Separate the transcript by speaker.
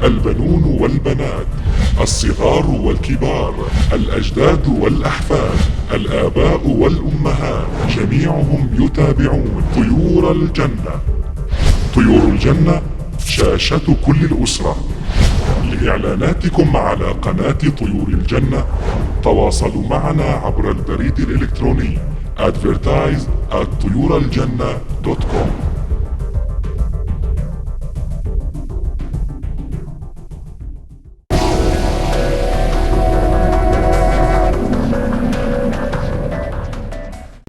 Speaker 1: البنون والبنات، الصغار والكبار، الأجداد والأحفاد، الآباء والأمهات، جميعهم يتابعون طيور الجنة. طيور الجنة شاشة كل الأسرة. لإعلاناتكم على قناة طيور الجنة تواصلوا معنا عبر البريد الإلكتروني advertise@طيورالجنة.com.